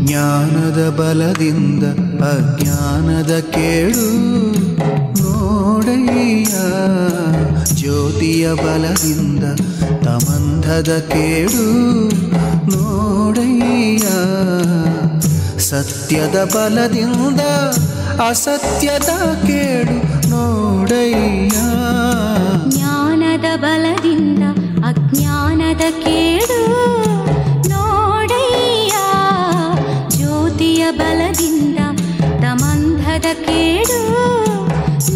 ಜ್ಞಾನದ ಬಲದಿಂದ ಅಜ್ಞಾನದ ಕೇಡು ನೋಡಯ್ಯ, ಜ್ಯೋತಿಯ ಬಲದಿಂದ ತಮಂಧದ ಕೇಡು ನೋಡಯ್ಯ, ಸತ್ಯದ ಬಲದಿಂದ ಅಸತ್ಯದ ಕೇಡು ನೋಡಯ್ಯ. ಜ್ಞಾನದ ಬಲದಿಂದ ಅಜ್ಞಾನದ ಕೇಡು ನೋಡಯ್ಯ, ಜ್ಯೋತಿಯ ಬಲದಿಂದ ತಮಂಧದ ಕೇಡು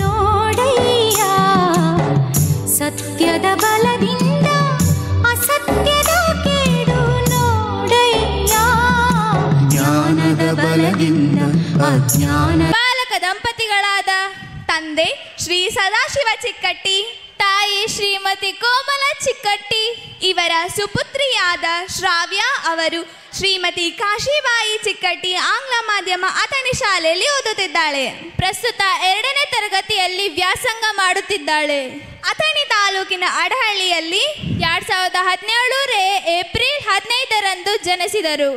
ನೋಡಯ್ಯ, ಸತ್ಯದ ಬಲದಿಂದ ಅಸತ್ಯದ ಕೇಡು ನೋಡಯ್ಯ. ಜ್ಞಾನದ ಬಲದಿಂದ ಅಜ್ಞಾನ. ಬಾಲಕ ದಂಪತಿಗಳಾದ ತಂದೆ ಶ್ರೀ ಸದಾಶಿವ ಚಿಕ್ಕಟ್ಟಿ, ತಾಯಿ ಶ್ರೀಮತಿ ಕೋಮಲ ಚಿಕ್ಕಟ್ಟಿ ಇವರ ಸುಪುತ್ರಿಯಾದ ಶ್ರಾವ್ಯ ಅವರು ಶ್ರೀಮತಿ ಕಾಶಿಬಾಯಿ ಚಿಕ್ಕಟ್ಟಿ ಆಂಗ್ಲ ಮಾಧ್ಯಮ ಅಥಣಿ ಶಾಲೆಯಲ್ಲಿ ಓದುತ್ತಿದ್ದಾಳೆ. ಪ್ರಸ್ತುತ 2ನೇ ತರಗತಿಯಲ್ಲಿ ವ್ಯಾಸಂಗ ಮಾಡುತ್ತಿದ್ದಾಳೆ. ಅಥಣಿ ತಾಲೂಕಿನ ಅಡಹಳ್ಳಿಯಲ್ಲಿ 2017 ಏಪ್ರಿಲ್ 15ರಂದು ಜನಿಸಿದರು.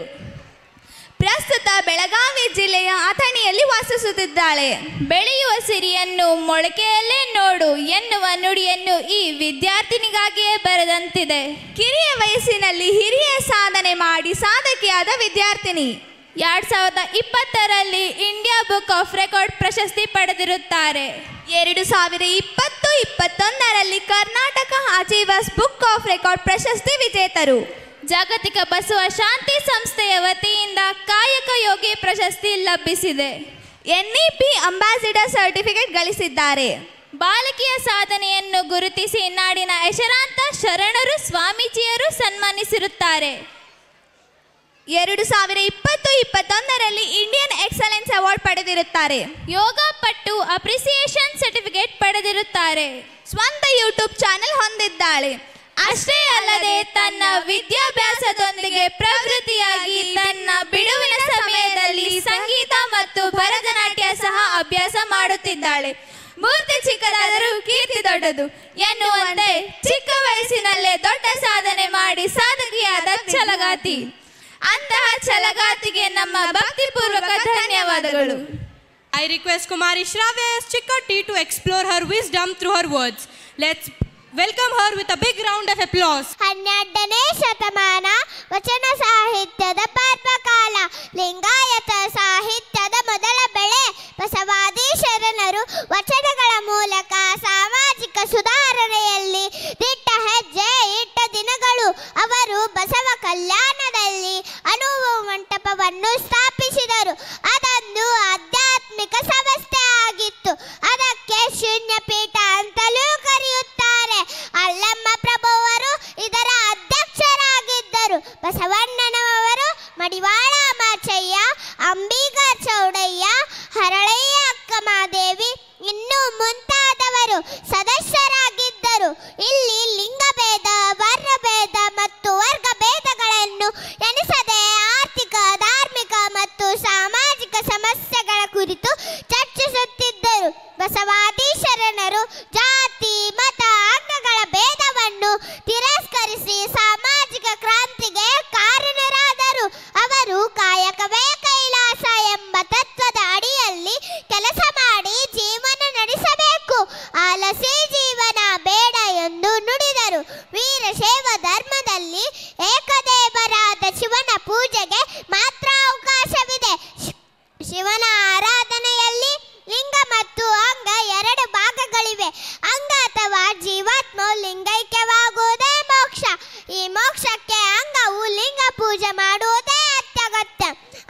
ಪ್ರಸ್ತುತ ಬೆಳಗಾವಿ ಜಿಲ್ಲೆಯ ಅಥಣಿಯಲ್ಲಿ ವಾಸಿಸುತ್ತಿದ್ದಾಳೆ. ಬೆಳೆಯುವ ಸಿರಿಯನ್ನು ಮೊಳಕೆಯಲ್ಲೇ ನೋಡು ಎನ್ನುವ ನುಡಿಯನ್ನು ಈ ವಿದ್ಯಾರ್ಥಿನಿಗಾಗಿಯೇ ಬರೆದಂತಿದೆ. ಕಿರಿಯ ವಯಸ್ಸಿನಲ್ಲಿ ಹಿರಿಯ ಸಾಧನೆ ಮಾಡಿ ಸಾಧಕಿಯಾದ ವಿದ್ಯಾರ್ಥಿನಿ. 2020ರಲ್ಲಿ ಇಂಡಿಯಾ ಬುಕ್ ಆಫ್ ರೆಕಾರ್ಡ್ ಪ್ರಶಸ್ತಿ ಪಡೆದಿರುತ್ತಾರೆ. 2020-21ರಲ್ಲಿ Karnataka achievers book of record ಪ್ರಶಸ್ತಿ ವಿಜೇತರು. ಜಾಗತಿಕ ಬಸವ ಶಾಂತಿ ಸಂಸ್ಥೆಯ ವತಿಯಿಂದ ಕಾಯಕ ಯೋಗಿ ಪ್ರಶಸ್ತಿ ಲಭಿಸಿದೆ. NEP ಅಂಬಾಸಿಡರ್ ಸರ್ಟಿಫಿಕೇಟ್ ಗಳಿಸಿದ್ದಾರೆ. ಬಾಲಕಿಯ ಸಾಧನೆಯನ್ನು ಗುರುತಿಸಿ ನಾಡಿನ ಹೆಸರಾಂತ ಶರಣರು ಸ್ವಾಮೀಜಿಯರು ಸನ್ಮಾನಿಸಿರುತ್ತಾರೆ. 2020-21ರಲ್ಲಿ ಇಂಡಿಯನ್ ಎಕ್ಸಲೆನ್ಸ್ ಅವಾರ್ಡ್ ಪಡೆದಿರುತ್ತಾರೆ. ಯೋಗ ಪಟ್ಟು ಅಪ್ರಿಸಿಯೇಷನ್ ಸರ್ಟಿಫಿಕೇಟ್ ಪಡೆದಿರುತ್ತಾರೆ. ಸ್ವಂತ ಯೂಟ್ಯೂಬ್ ಚಾನೆಲ್ ಹೊಂದಿದ್ದಾಳೆ. ಅಷ್ಟೇ ಅಲ್ಲದೆ ತನ್ನ ವಿದ್ಯಾಭ್ಯಾಸದೊಂದಿಗೆ ಪ್ರವೃತ್ತಿಯಾಗಿ ತನ್ನ ಬಿಡುವಿನ ಸಮಯದಲ್ಲಿ ಸಂಗೀತ ಮತ್ತು ಭರತನಾಟ್ಯ ಸಹ ಅಭ್ಯಾಸ ಮಾಡುತ್ತಿದ್ದಾಳೆ. ಮೂರ್ತಿ ಚಿಕ್ಕದಾದರೂ ಕೀರ್ತಿ ದೊಡ್ಡದು ಎನ್ನುವಂತೆ ಚಿಕ್ಕ ವಯಸ್ಸಿನಲ್ಲೇ ದೊಡ್ಡ ಸಾಧನೆ ಮಾಡಿ ಸಾಧಕಿಯಾದ ಛಲಗಾತಿ. ಅಂತಹ ಛಲಗಾತಿಗೆ ನಮ್ಮ ಭಕ್ತಿಪೂರ್ವಕ ಧನ್ಯವಾದಗಳು. I request Kumari Shravya S. Chikkatti to explore her wisdom through her words. Let's welcome her with a big round of applause. 12ನೇ ಶತಮಾನ ವಚನ ಸಾಹಿತ್ಯದ ಪರ್ವಕಾಲ. ಲಿಂಗಾಯತ ಸಾಹಿತ್ಯದ ಮೊದಲ ಬೆಳೆ ಬಸವಾದಿ ಶರಣರು ವಚನಗಳ ಮೂಲಕ ಸಾಮಾಜಿಕ ಸುಧಾರಣೆಯಲ್ಲಿ ದಿಟ್ಟ ಹೆಜ್ಜೆ ಇಟ್ಟ ದಿನಗಳು. ಅವರು ಬಸವ ಕಲ್ಯಾಣದಲ್ಲಿ ಅನುಭವ ಮಂಟಪವನ್ನು ಸ್ಥಾಪಿಸಿದರು. ಅದೊಂದು ಆಧ್ಯಾತ್ಮಿಕ ಸಂಸ್ಥೆ ಆಗಿತ್ತು. ಅದಕ್ಕೆ ಶೂನ್ಯಪೀಠ ಅಂತಲೂ ಕರೆಯುತ್ತಾರೆ. ಅಲ್ಲಮ್ಮ ಪ್ರಭುವರು ಇದರ ಅಧ್ಯಕ್ಷರಾಗಿದ್ದರು. ಬಸವಣ್ಣನವರು, ಮಡಿವಾಳ ಮಾಚಯ್ಯ, ಅಂಬಿಗ ಚೌಡಯ್ಯ, ಹರಳಯ್ಯ ಅಕ್ಕಮಾದೇವಿ ಇನ್ನೂ ಮುಂತಾದವರು ಸದಸ್ಯರಾಗಿದ್ದರು. ಇಲ್ಲಿ ಲಿಂಗಭೇದ, ವರ್ಣಭೇದ ಮತ್ತು ವರ್ಗಭೇದಗಳನ್ನು ಎಣಿಸದೆ ಆರ್ಥಿಕ, ಧಾರ್ಮಿಕ ಮತ್ತು ಸಾಮಾಜಿಕ ಸಮಸ್ಯೆಗಳ ಕುರಿತು ಚರ್ಚಿಸುತ್ತಿದ್ದರು. ಬಸವಾದಿ ಶರಣರು ಜಾತಿ, ಮತ, ಅಂಗಗಳ ಭೇದವನ್ನು ತಿರಸ್ಕರಿಸಿ ಸಾಮಾಜಿಕ ಕ್ರಾಂತಿಗೆ ಕಾರಣರಾದರು. ಅವರು ಕಾಯಕವೇ ಕೈಲಾಸ ಎಂಬ ತತ್ವದ ಅಡಿಯಲ್ಲಿ ಕೆಲಸ ಮಾಡಿ ಜೀವನ ನಡೆಸಬೇಕು, ಆಲಸಿ ಜೀವನ ಬೇಡ ಎಂದು ನುಡಿದರು. ವೀರಶೈವ ಧರ್ಮದಲ್ಲಿ ಏಕದೇವರಾದ ಶಿವನ ಪೂಜೆಗೆ ಮಾತ್ರ ಅವಕಾಶವಿದೆ. ಶಿವನ ಆರಾಧನೆಯಲ್ಲಿ ಲಿಂಗ ಮತ್ತು ಅಂಗ 2 ಭಾಗಗಳಿವೆ. ಅಂಗ ಅಥವಾ ಜೀವಾತ್ಮವು ಲಿಂಗೈಕ್ಯವಾಗುವುದೇ ಮೋಕ್ಷ. ಈ ಮೋಕ್ಷಕ್ಕೆ ಅಂಗವು ಲಿಂಗ ಪೂಜೆ ಮಾಡುವುದೇ ಅತ್ಯಗತ್ಯ.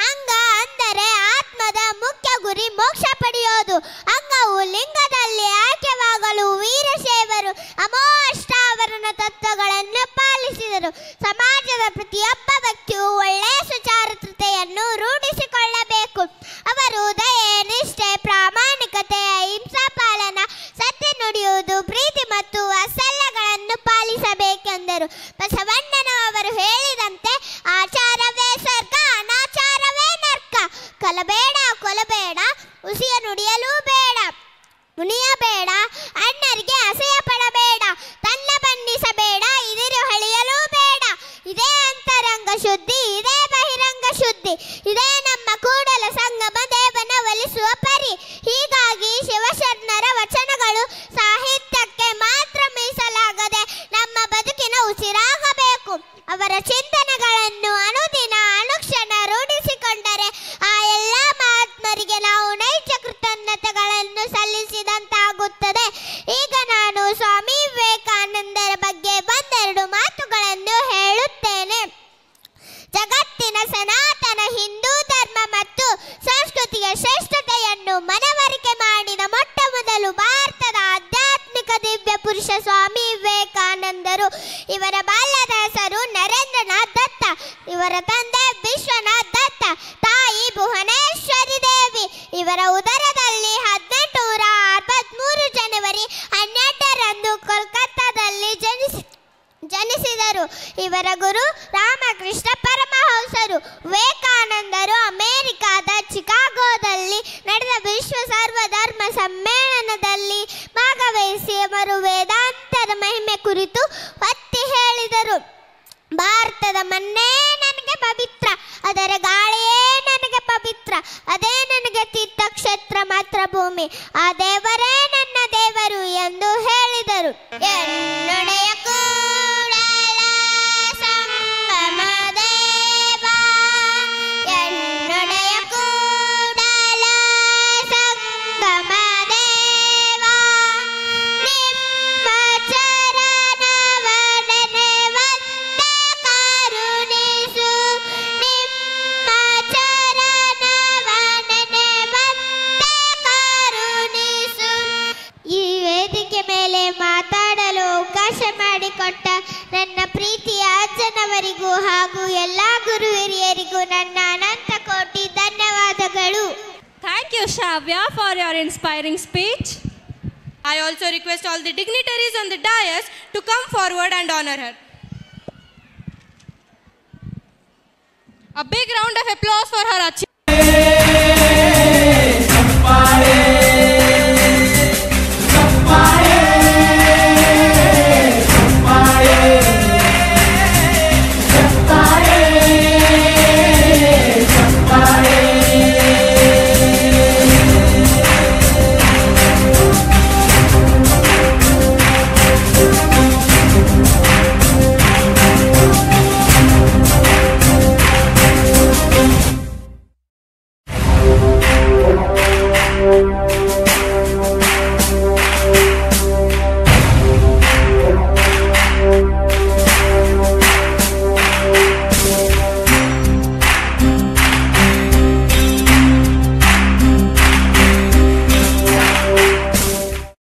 ಅಂಗ ಅಂದರೆ ಆತ್ಮದ ಮುಖ್ಯ ಗುರಿ ಮೋಕ್ಷ ಪಡೆಯೋದು. ಅಂಗವು ಲಿಂಗದಲ್ಲಿ ಆಯ್ಕೆವಾಗಲು ವೀರಶೈವರು ಅಮೋಷ್ಟಾವರಣ ತತ್ವಗಳನ್ನು ಪಾಲಿಸಿದರು. ಸಮಾಜದ ಪ್ರತಿಯೊಬ್ಬ ವ್ಯಕ್ತಿಯು ಒಳ್ಳೆಯ ಸುಚಾರಿತ್ರತೆಯನ್ನು ರೂಢಿಸಿಕೊಳ್ಳಬೇಕು. ಅವರು ದಯೆ, ನಿಷ್ಠೆ, ಪ್ರಾಮಾಣಿಕತೆ, ಅಹಿಂಸಾ ಪಾಲನ, ಸತ್ಯ ನುಡಿಯುವುದು, ಪ್ರೀತಿ ಮತ್ತು ವಾತ್ಸಲ್ಯಗಳನ್ನು ಪಾಲಿಸಬೇಕೆಂದರು. ಬಸವಣ್ಣನವರು ಹೇಳಿದಂತೆ ಆಚಾರವೇ ಸ್ವರ್ಗ, ಅನಾಚಾರವೇ ನರ್ಕ. ಕಲಬೇಡ, ಕೊಲಬೇಡ, ಹುಸಿಯ ನುಡಿಯಲೂ ಬೇಡ, ಮುನಿಯಬೇಡ, ಅಣ್ಣರಿಗೆ ಅಸಹ್ಯ ಪಡಬೇಡ, ತನ್ನ ಬಂಧಿಸಬೇಡ, ಇದಿರು ಹಳಿಯಲೂ ಬೇಡ. ಇದೇ ಅಂತರಂಗ ಶುದ್ಧಿ, ಇದೇ ಬಹಿರಂಗ ಶುದ್ಧಿ. ಸನಾತನ ಹಿಂದೂ ಧರ್ಮ ಮತ್ತು ಸಂಸ್ಕೃತಿಯ ಶ್ರೇಷ್ಠತೆಯನ್ನು ಮನವರಿಕೆ ಮಾಡಿದ ಮೊಟ್ಟ ಮೊದಲು ಭಾರತದ ಆಧ್ಯಾತ್ಮಿಕ ದಿವ್ಯ ಪುರುಷ ಸ್ವಾಮಿ ವಿವೇಕಾನಂದರು. ಇವರ ಬಾಲ್ಯದ ಹೆಸರು ನರೇಂದ್ರನಾಥ್ ದತ್ತ. ಇವರ ತಂದೆ ವಿಶ್ವನಾಥ್ ದತ್ತ, ತಾಯಿ ಭುವನೇಶ್ವರಿ ದೇವಿ. ಇವರ ಉದರದಲ್ಲಿ 1863 ಜನವರಿ 12ರಂದು ಕೋಲ್ಕತ್ತಾದಲ್ಲಿ ಜನಿಸಿದರು. ಇವರ ಗುರು ರಾಮಕೃಷ್ಣ ಪರಮಹಂಸರು. ವಿವೇಕಾನಂದರು ಅಮೆರಿಕಾದ ಚಿಕಾಗೋದಲ್ಲಿ ನಡೆದ ವಿಶ್ವ ಸರ್ವಧರ್ಮ ಸಮ್ಮೇಳನದಲ್ಲಿ ಭಾಗವಹಿಸಿ ಅವರು ವೇದಾಂತದ ಮಹಿಮೆ ಕುರಿತು ಒತ್ತಿ ಹೇಳಿದರು. ಭಾರತದ ಮಣ್ಣೇ ನನಗೆ ಪವಿತ್ರ, ಅದರ ಗಾಳಿಯೇ ನನಗೆ ಪವಿತ್ರ, ಅದೇ ನನಗೆ ತೀರ್ಥಕ್ಷೇತ್ರ ಮಾತ್ರ ಭೂಮಿ, ಆ ದೇವರೇ ನನ್ನ ದೇವರು ಎಂದು ಹೇಳಿದರು. ಎನ್ನೊಡೆಯ ಕೂಡಲ ಸಂಗಮ ದೇವ, ಎನ್ನೊಡೆಯ ಕೂಡಲ ಸಂಗಮ ದೇವ, ನಿಮ್ಮ ಚರಣವದನೆ ವಂದೇ ಕರುಣಿಸು, ನಿಮ್ಮ ಚರಣವದನೆ ವಂದೇ ಕರುಣಿಸು. ಈ ವೇದಿಕೆ ಮೇಲೆ ಮಾತಾಡಲು ಅವಕಾಶ ಮಾಡಿಕೊಟ್ಟ ನನ್ನ ಪ್ರೀತಿಯ ಅಜ್ಜನವರಿಗೂ ಹಾಗೂ ಎಲ್ಲ ಗುರು ಹಿರಿಯರಿಗೂ ನನ್ನ ಅನಂತ ಕೋಟಿ ಧನ್ಯವಾದಗಳು. Thank you, Shavya, for your inspiring speech. I also request all the dignitaries on the dais to come forward and honor her. A big round of applause for her achievement.